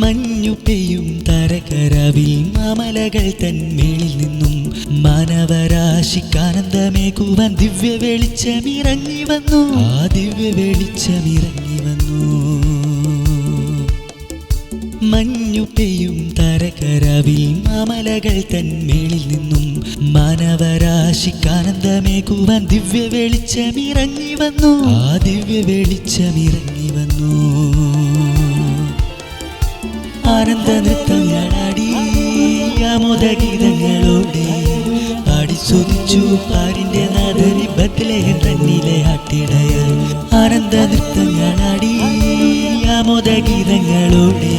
മഞ്ഞു പെയ്യും തരകരവിൽ മാമലകൾ തന്മേളിൽ നിന്നും മാനവരാശിക്കാനന്ദമേകുവാൻ ദിവ്യ വെളിച്ചമിറങ്ങി വന്നു. ആ ദിവ്യ വെളിച്ചമിറങ്ങി വന്നു. മഞ്ഞു പെയ്യും തരകരവിൽ മാമലകൾ തന്മേളിൽ നിന്നും മാനവരാശിക്കാനന്ദമേകുവാൻ ദിവ്യ വെളിച്ചമിറങ്ങി വന്നു. ആ ദിവ്യ വെളിച്ചമിറങ്ങി വന്നു. ആനന്ദ നൃത്തങ്ങളാടി ആമോദഗീതങ്ങളോടെ പാടി സ്തുതിച്ചു പാരിന്റെ നാഥനെ ബത്ലഹേം തന്നിലെ ആട്ടിടയർ. ആനന്ദ നൃത്തങ്ങളാടി ആമോദഗീതങ്ങളോടെ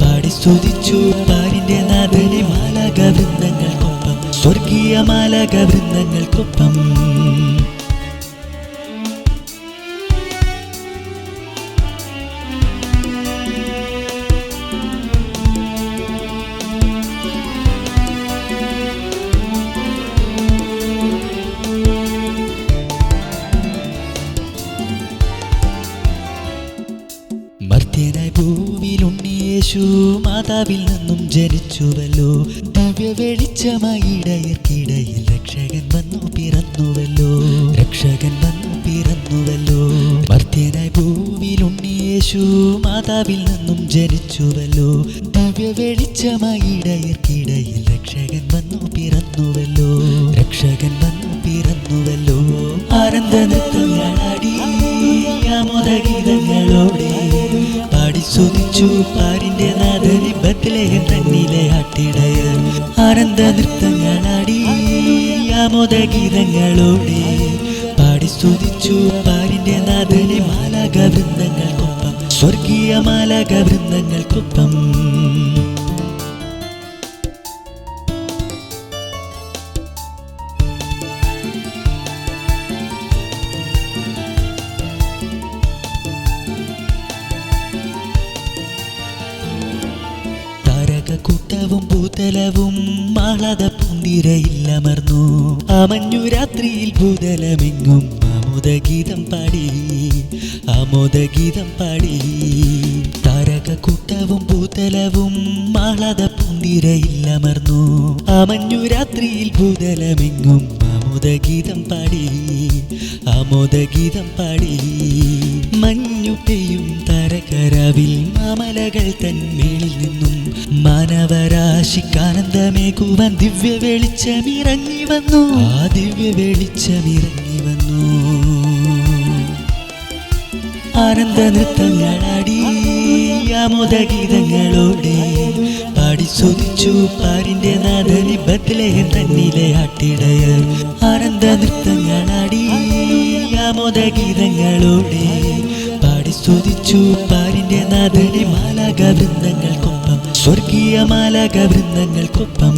പാടി സ്തുതിച്ചു പാരിന്റെ നാഥനെ മാലാഖവൃന്ദങ്ങൾക്കൊപ്പം, സ്വർഗീയ മാലാഖവൃന്ദങ്ങൾക്കൊപ്പം. മർത്യനായി ഭൂവിൽ ഉണ്ണിയേശു മാതാവിൽ നിന്നും ജനിച്ചുവല്ലോ. ദിവ്യ വെളിച്ചമായി ഇടയർക്കിടയിൽ രക്ഷകൻ വന്നു പിറന്നുവല്ലോ. രക്ഷകൻ വന്നു പിറന്നുവല്ലോ. മർത്യനായി ഭൂവിൽ ഉണ്ണിയേശു മാതാവിൽ നിന്നും ജനിച്ചുവല്ലോ. ദിവ്യ വെളിച്ചമായി ഇടയർക്കിടയിൽ രക്ഷകൻ വന്നു പിറന്നുവല്ലോ. രക്ഷകൻ വന്നു പിറന്നുവല്ലോ. ആനന്ദ നൃത്തങ്ങളാടി ആമോദഗീതങ്ങളോടെ പാടി സ്തുതിച്ചു പാരിന്റെ നാഥനെ ബത്ലഹേം തന്നിലെ ആട്ടിടയർ. ആനന്ദ നൃത്തങ്ങളാടി ആമോദഗീതങ്ങളോടെ പാടി സ്തുതിച്ചു പാരിന്റെ നാഥനെ മാലാഖവൃന്ദങ്ങൾക്കൊപ്പം, സ്വർഗീയ മാലാഖവൃന്ദങ്ങൾക്കൊപ്പം. കൂട്ടവും ഭൂതലവും മാളത പൂന്തിരയില്ലമർന്നു. അമഞ്ഞു രാത്രിയിൽ ഭൂതലമെങ്ങും ആമോദഗീതം പാടി, ആമോദഗീതം പാടി. താരകക്കൂട്ടവും ഭൂതലവും മാളത പൂന്തിരയില്ലമർന്നു. അമഞ്ഞു രാത്രിയിൽ ഭൂതലമെങ്ങും ആമോദഗീതം പാടി, ആമോദഗീതം പാടി. മഞ്ഞു പെയ്യും തരകരവിൽ മാമലകൾ തന്മേളിൽ നിന്നും മാനവരാശിക്കാനന്ദമേകുവാൻ ദിവ്യ വെളിച്ചമിറങ്ങി വന്നു. ആ ദിവ്യ വെളിച്ചമിറങ്ങി വന്നു. ആനന്ദ നൃത്തങ്ങളാടി ആമോദഗീതങ്ങളോടെ പാടി സ്തുതിച്ചു പാരിന്റെ നാഥനെ ബത്ലഹേം തന്നിലെ ആട്ടിടയർ. ആനന്ദ നൃത്തങ്ങളാടി ആമോദഗീതങ്ങളോടെ പാടി സ്തുതിച്ചു പാരിന്റെ നാഥനെ മാലാഖവൃന്ദങ്ങൾക്കൊപ്പം, സ്വർഗീയ മാലാഖവൃന്ദങ്ങൾക്കൊപ്പം.